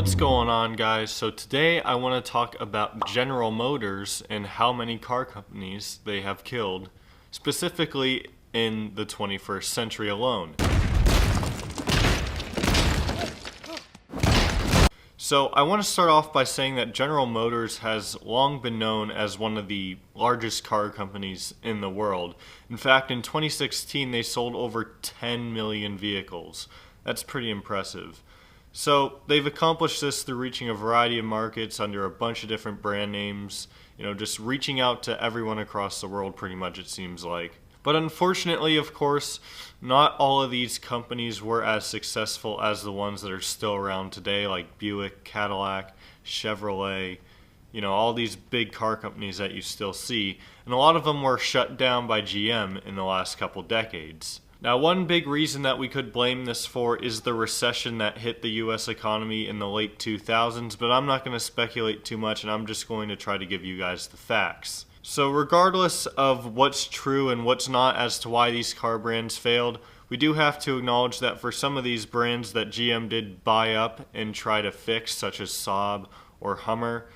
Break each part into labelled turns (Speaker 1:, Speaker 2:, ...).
Speaker 1: What's going on, guys? So today I want to talk about General Motors and how many car companies they have killed, specifically in the 21st century alone. So I want to start off by saying that General Motors has long been known as one of the largest car companies in the world. In fact, in 2016 they sold over 10 million vehicles. That's pretty impressive. So they've accomplished this through reaching a variety of markets under a bunch of different brand names, just reaching out to everyone across the world pretty much, it seems like. But unfortunately, of course, not all of these companies were as successful as the ones that are still around today, like Buick, Cadillac, Chevrolet, all these big car companies that you still see. And a lot of them were shut down by GM in the last couple decades. Now, one big reason that we could blame this for is the recession that hit the US economy in the late 2000s, but I'm not going to speculate too much, and I'm just going to try to give you guys the facts. So regardless of what's true and what's not as to why these car brands failed, we do have to acknowledge that for some of these brands that GM did buy up and try to fix, such as Saab or Hummer,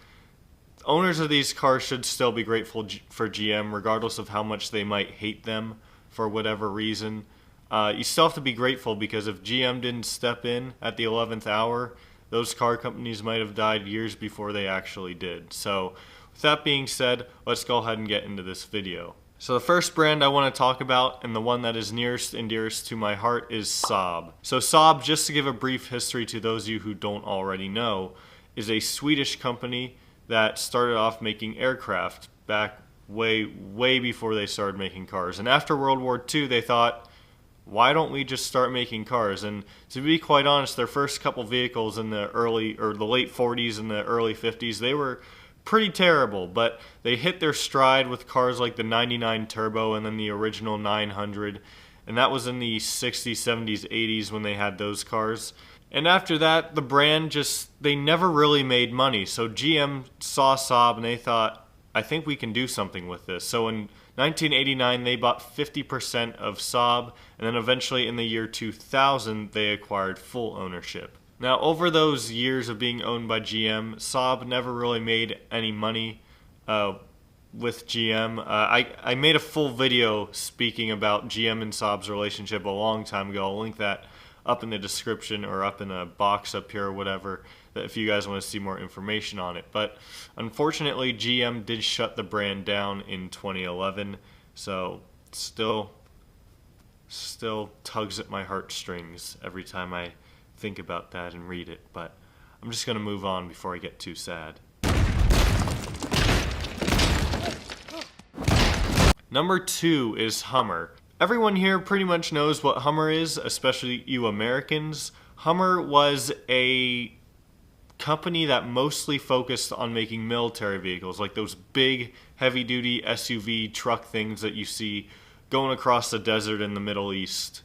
Speaker 1: owners of these cars should still be grateful for GM, regardless of how much they might hate them for whatever reason. You still have to be grateful, because if GM didn't step in at the 11th hour, those car companies might have died years before they actually did. So with that being said, let's go ahead and get into this video. So the first brand I want to talk about, and the one that is nearest and dearest to my heart, is Saab. So Saab, just to give a brief history to those of you who don't already know, is a Swedish company that started off making aircraft back way before they started making cars. And after World War II, they thought, why don't we just start making cars? And to be quite honest, their first couple vehicles in the late 40s and the early 50s, they were pretty terrible, but they hit their stride with cars like the 99 Turbo and then the original 900, and that was in the 60s, 70s, 80s when they had those cars. And after that, the brand they never really made money. So GM saw Saab and they thought, I think we can do something with this. So in 1989, they bought 50% of Saab, and then eventually in the year 2000, they acquired full ownership. Now, over those years of being owned by GM, Saab never really made any money with GM. I made a full video speaking about GM and Saab's relationship a long time ago. I'll link that up in the description or up in a box up here or whatever, if you guys want to see more information on it. But unfortunately, GM did shut the brand down in 2011, so still tugs at my heartstrings every time I think about that and read it. But I'm just going to move on before I get too sad. Number 2 is Hummer. Everyone here pretty much knows what Hummer is, especially you Americans. Hummer was a company that mostly focused on making military vehicles, like those big, heavy-duty SUV truck things that you see going across the desert in the Middle East,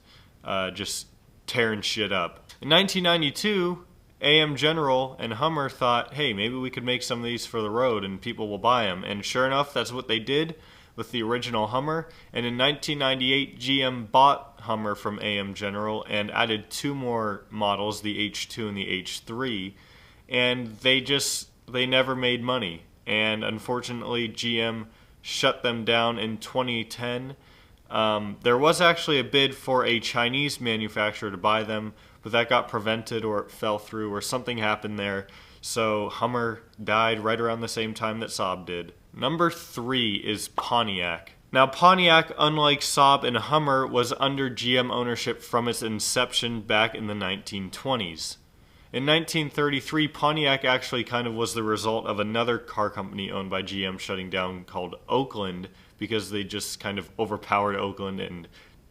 Speaker 1: just tearing shit up. In 1992, AM General and Hummer thought, hey, maybe we could make some of these for the road and people will buy them. And sure enough, that's what they did with the original Hummer. And in 1998, GM bought Hummer from AM General and added 2 more models, the H2 and the H3. And they never made money. And unfortunately, GM shut them down in 2010. There was actually a bid for a Chinese manufacturer to buy them, but that got prevented, or it fell through, or something happened there. So Hummer died right around the same time that Saab did. Number 3 is Pontiac. Now, Pontiac, unlike Saab and Hummer, was under GM ownership from its inception back in the 1920s. In 1933, Pontiac actually kind of was the result of another car company owned by GM shutting down called Oakland, because they just kind of overpowered Oakland and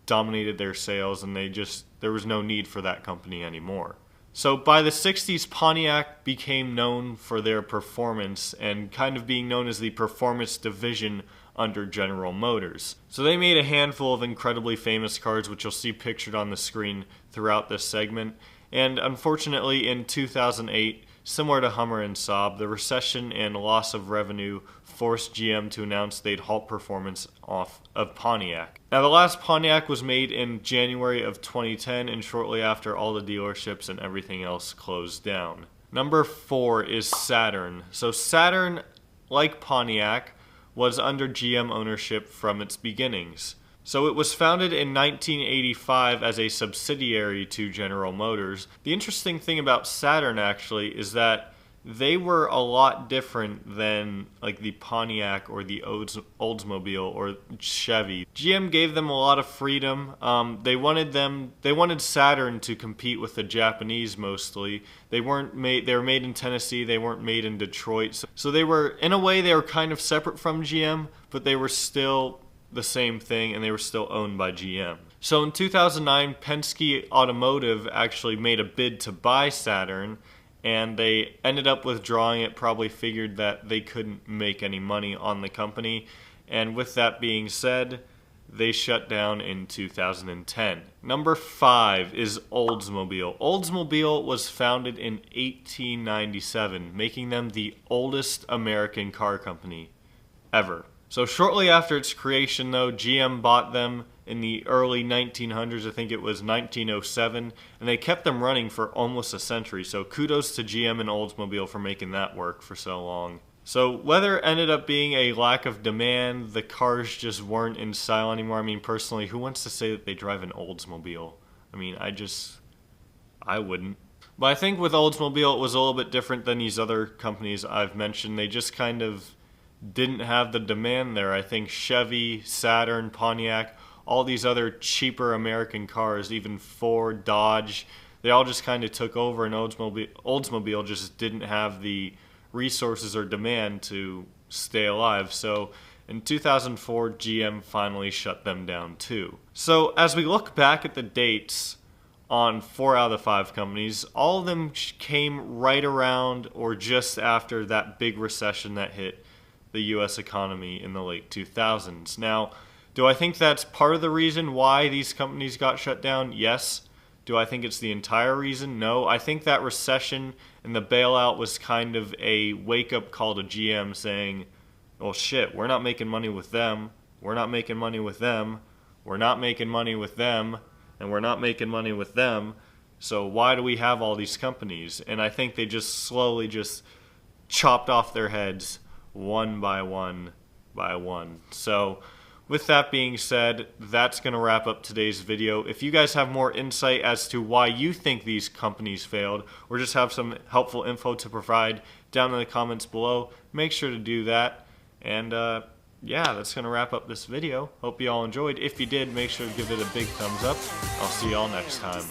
Speaker 1: dominated their sales, and there was no need for that company anymore. So by the 60s, Pontiac became known for their performance and kind of being known as the performance division under General Motors. So they made a handful of incredibly famous cars, which you'll see pictured on the screen throughout this segment. And unfortunately, in 2008, similar to Hummer and Saab, the recession and loss of revenue forced GM to announce they'd halt performance off of Pontiac. Now, the last Pontiac was made in January of 2010, and shortly after, all the dealerships and everything else closed down. Number 4 is Saturn. So Saturn, like Pontiac, was under GM ownership from its beginnings. So it was founded in 1985 as a subsidiary to General Motors. The interesting thing about Saturn actually is that they were a lot different than like the Pontiac or the Oldsmobile or Chevy. GM gave them a lot of freedom. They wanted Saturn to compete with the Japanese mostly. They were made in Tennessee, they weren't made in Detroit. So they were, in a way, they were kind of separate from GM, but they were still the same thing and they were still owned by GM. So in 2009, Penske Automotive actually made a bid to buy Saturn, and they ended up withdrawing it, probably figured that they couldn't make any money on the company. And with that being said, they shut down in 2010. Number 5 is Oldsmobile. Oldsmobile was founded in 1897, making them the oldest American car company ever. So shortly after its creation, though, GM bought them in the early 1900s, I think it was 1907, and they kept them running for almost a century. So kudos to GM and Oldsmobile for making that work for so long. So whether it ended up being a lack of demand, the cars just weren't in style anymore. I mean, personally, who wants to say that they drive an Oldsmobile? I mean, I wouldn't. But I think with Oldsmobile, it was a little bit different than these other companies I've mentioned. They just kind of didn't have the demand there. I think Chevy, Saturn, Pontiac, all these other cheaper American cars, even Ford, Dodge, they all just kind of took over, and Oldsmobile just didn't have the resources or demand to stay alive. So in 2004, GM finally shut them down too. So as we look back at the dates on 4 out of the 5 companies, all of them came right around or just after that big recession that hit the U.S. economy in the late 2000s. Now, do I think that's part of the reason why these companies got shut down? Yes. Do I think it's the entire reason? No. I think that recession and the bailout was kind of a wake-up call to GM saying, well, shit, we're not making money with them. We're not making money with them. We're not making money with them. And we're not making money with them. So why do we have all these companies? And I think they just slowly just chopped off their heads one by one by one. So with that being said, that's going to wrap up today's video. If you guys have more insight as to why you think these companies failed, or just have some helpful info to provide down in the comments below, make sure to do that. And yeah, that's going to wrap up this video. Hope you all enjoyed. If you did, make sure to give it a big thumbs up. I'll see you all next time.